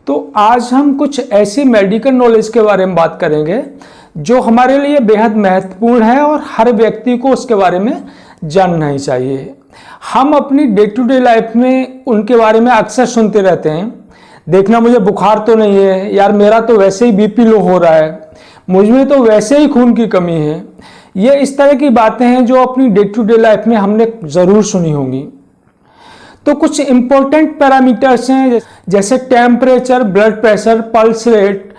तो आज हम कुछ ऐसी मेडिकल नॉलेज के बारे में बात करेंगे जो हमारे लिए बेहद महत्वपूर्ण है और हर व्यक्ति को उसके बारे में जानना ही चाहिए। हम अपनी डे टू डे लाइफ में उनके बारे में अक्सर सुनते रहते हैं, देखना मुझे बुखार तो नहीं है, यार मेरा तो वैसे ही बीपी लो हो रहा है, मुझ में तो वैसे ही खून की कमी है। ये इस तरह की बातें हैं जो अपनी डे टू डे लाइफ में हमने ज़रूर सुनी होंगी। तो कुछ इंपॉर्टेंट पैरामीटर्स हैं जैसे temperature, blood pressure, pulse rate,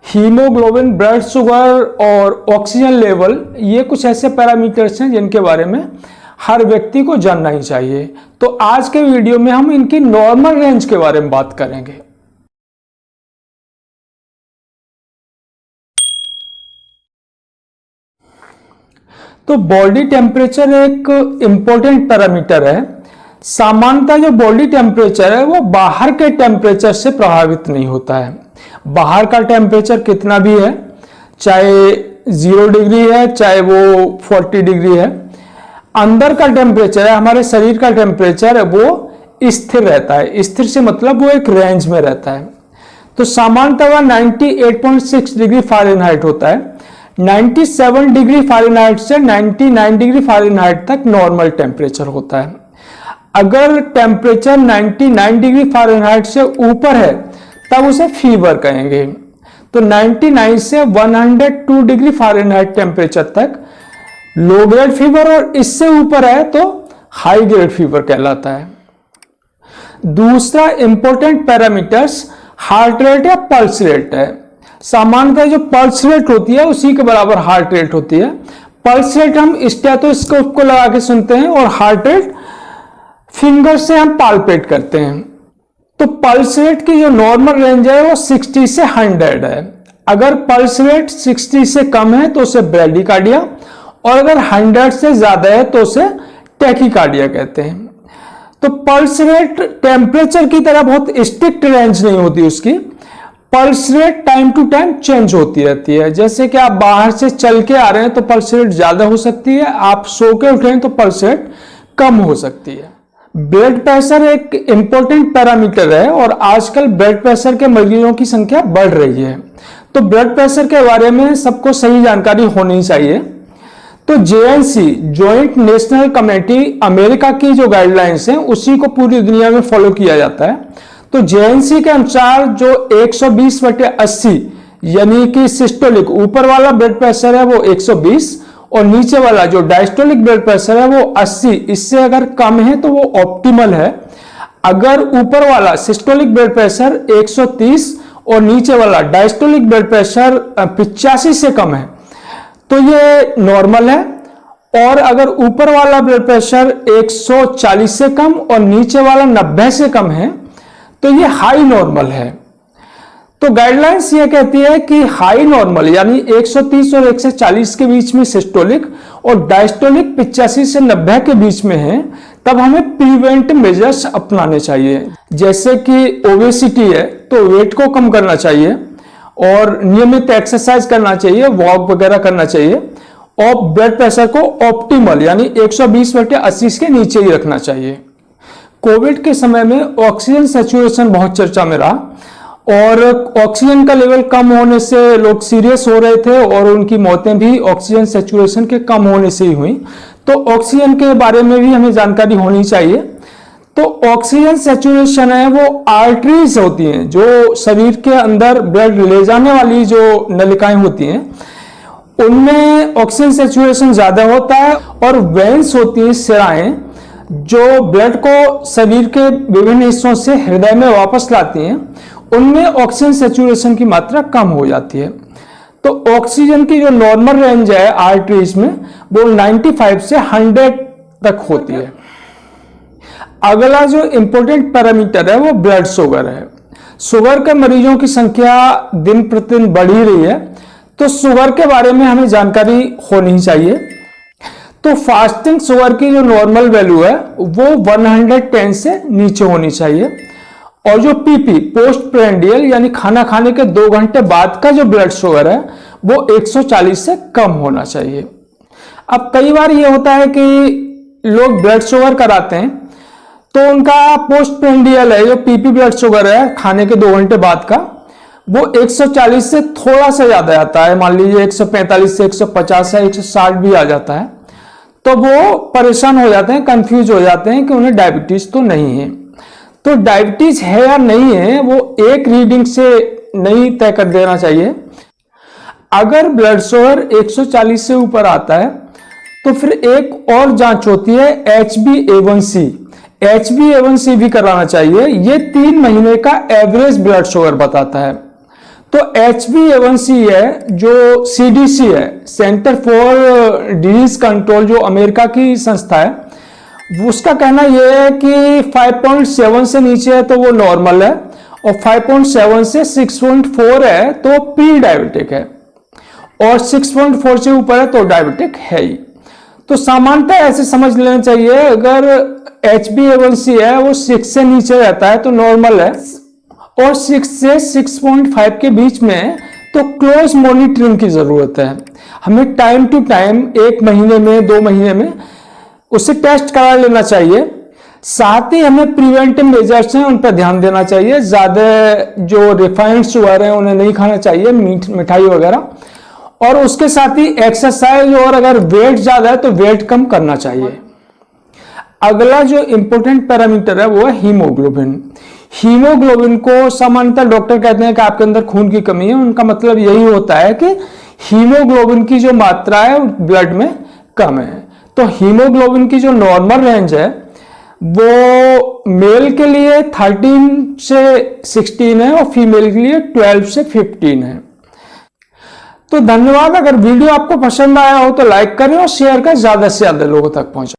haemoglobin, blood sugar और ऑक्सीजन लेवल। ये कुछ ऐसे पैरामीटर्स हैं जिनके बारे में हर व्यक्ति को जानना ही चाहिए। तो आज के वीडियो में हम इनकी नॉर्मल रेंज के बारे में बात करेंगे। तो बॉडी टेम्परेचर एक इंपॉर्टेंट पैरामीटर है। सामान्यतः जो बॉडी टेम्परेचर है वो बाहर के टेम्परेचर से प्रभावित नहीं होता है। बाहर का टेम्परेचर कितना भी है, चाहे 0 डिग्री है चाहे वो 40 डिग्री है, अंदर का टेम्परेचर है, हमारे शरीर का टेम्परेचर है, वो स्थिर रहता है। स्थिर से मतलब वो एक रेंज में रहता है। तो सामान्यतः 98.6 डिग्री फ़ारेनहाइट होता है। 97 डिग्री फ़ारेनहाइट से 99 डिग्री फ़ारेनहाइट तक नॉर्मल टेम्परेचर होता है। अगर टेम्परेचर 99 डिग्री फ़ारेनहाइट से ऊपर है तब उसे फीवर कहेंगे। तो 99 से 102 डिग्री फ़ारेनहाइट टेम्परेचर तक लो ग्रेड फीवर और इससे ऊपर है तो हाई ग्रेड फीवर कहलाता है। दूसरा इंपॉर्टेंट पैरामीटर्स हार्ट रेट या पल्स रेट है। सामान्यतः जो पल्स रेट होती है उसी के बराबर हार्ट रेट होती है। पल्स रेट हम स्टेथोस्कोप को लगा के सुनते हैं और हार्ट रेट फिंगर से हम पाल्पेट करते हैं। तो पल्स रेट की जो नॉर्मल रेंज है वो 60 से 100 है। अगर पल्स रेट 60 से कम है तो उसे ब्रेडिकार्डिया और अगर 100 से ज्यादा है तो उसे टैकीकार्डिया कहते हैं। तो पल्स रेट टेम्परेचर की तरह बहुत स्ट्रिक्ट रेंज नहीं होती उसकी। Pulse rate time to time change होती रहती है। जैसे कि आप बाहर से चल के आ रहे हैं तो पल्स रेट ज्यादा हो सकती है, आप सो के उठे हैं तो पल्स रेट कम हो सकती है। ब्लड प्रेशर एक इंपॉर्टेंट पैरामीटर है और आजकल ब्लड प्रेशर के मरीजों की संख्या बढ़ रही है। तो ब्लड प्रेशर के बारे में सबको सही जानकारी होनी चाहिए। तो JNC joint national committee America की जो गाइडलाइंस हैं उसी को पूरी दुनिया में फॉलो किया जाता है। तो JNC के अनुसार जो 120/80 यानी कि सिस्टोलिक ऊपर वाला ब्लड प्रेशर है वो 120 और नीचे वाला जो डायस्टोलिक ब्लड प्रेशर है वो 80, इससे अगर कम है तो वो ऑप्टिमल है। अगर ऊपर वाला सिस्टोलिक ब्लड प्रेशर 130 और नीचे वाला डायस्टोलिक ब्लड प्रेशर 85 से कम है तो ये नॉर्मल है। और अगर ऊपर वाला ब्लड प्रेशर 140 से कम और नीचे वाला 90 से कम है तो ये हाई नॉर्मल है। तो गाइडलाइंस ये कहती है कि हाई नॉर्मल यानी 130 और 140 के बीच में सिस्टोलिक और डायस्टोलिक 85 से 90 के बीच में है तब हमें प्रिवेंटिव मेजर्स अपनाने चाहिए। जैसे कि ओबेसिटी है तो वेट को कम करना चाहिए और नियमित एक्सरसाइज करना चाहिए, वॉक वगैरह करना चाहिए और ब्लड प्रेशर को ऑप्टिमल यानी 120/80 के नीचे ही रखना चाहिए। कोविड के समय में ऑक्सीजन सैचुरेशन बहुत चर्चा में रहा और ऑक्सीजन का लेवल कम होने से लोग सीरियस हो रहे थे और उनकी मौतें भी ऑक्सीजन सैचुरेशन के कम होने से ही हुई। तो ऑक्सीजन के बारे में भी हमें जानकारी होनी चाहिए। तो ऑक्सीजन सैचुरेशन है वो आर्टरीज होती हैं जो शरीर के अंदर ब्लड ले जाने वाली जो नलिकाएं होती हैं उनमें ऑक्सीजन सैचुरेशन ज्यादा होता है और वेन्स होती हैं, सिराएं, जो ब्लड को शरीर के विभिन्न हिस्सों से हृदय में वापस लाती हैं, उनमें ऑक्सीजन सैचुरेशन की मात्रा कम हो जाती है। तो ऑक्सीजन की जो नॉर्मल रेंज है आर्टरीज में वो 95 से 100 तक होती है। अगला जो इंपॉर्टेंट पैरामीटर है वो ब्लड शुगर है। शुगर के मरीजों की संख्या दिन प्रतिदिन बढ़ ही रही है तो शुगर के बारे में हमें जानकारी होनी चाहिए। तो फास्टिंग शुगर की जो नॉर्मल वैल्यू है वो 110 से नीचे होनी चाहिए और जो पीपी पोस्ट प्रेंडियल यानी खाना खाने के 2 घंटे बाद का जो ब्लड शुगर है वो 140 से कम होना चाहिए। अब कई बार ये होता है कि लोग ब्लड शुगर कराते हैं तो उनका पोस्ट प्रेंडियल है, जो पीपी ब्लड शुगर है खाने के 2 घंटे बाद का, वो 140 से थोड़ा सा ज्यादा आता है। मान लीजिए 145 से 150 या 160 भी आ जाता है, तो वो परेशान हो जाते हैं, कंफ्यूज हो जाते हैं कि उन्हें डायबिटीज तो नहीं है। तो डायबिटीज है या नहीं है वो एक रीडिंग से नहीं तय कर देना चाहिए। अगर ब्लड शुगर 140 से ऊपर आता है तो फिर एक और जांच होती है HbA1c। HbA1c भी कराना चाहिए, ये 3 महीने का एवरेज ब्लड शुगर बताता है। तो HbA1c है जो CDC है, सेंटर फॉर डिजीज कंट्रोल, जो अमेरिका की संस्था है, उसका कहना यह है कि 5.7 से नीचे है तो वो नॉर्मल है, और 5.7 से 6.4 है तो प्री डायबिटिक है, और 6.4 से ऊपर है तो डायबिटिक है ही। तो सामान्यतः ऐसे समझ लेना चाहिए, अगर HbA1c है वो 6 से नीचे रहता है तो नॉर्मल है, और 6 से 6.5 के बीच में है तो क्लोज मॉनिटरिंग की जरूरत है। हमें टाइम टू टाइम 1 महीने में 2 महीने में उसे टेस्ट करा लेना चाहिए। साथ ही हमें प्रिवेंटिव मेजर्स हैं उन पर ध्यान देना चाहिए। ज्यादा जो रिफाइंड शुगर है उन्हें नहीं खाना चाहिए, मिठाई वगैरह, और उसके साथ ही एक्सरसाइज, और अगर वेट ज्यादा है तो वेट कम करना चाहिए। अगला जो इंपॉर्टेंट पैरामीटर है वो है हीमोग्लोबिन। हीमोग्लोबिन को सामान्यतः डॉक्टर कहते हैं कि आपके अंदर खून की कमी है, उनका मतलब यही होता है कि हीमोग्लोबिन की जो मात्रा है ब्लड में कम है। तो हीमोग्लोबिन की जो नॉर्मल रेंज है वो मेल के लिए 13 से 16 है, और फीमेल के लिए 12 से 15 है। तो धन्यवाद। अगर वीडियो आपको पसंद आया हो तो लाइक करें और शेयर करें, ज्यादा से ज्यादा लोगों तक पहुंचाएं।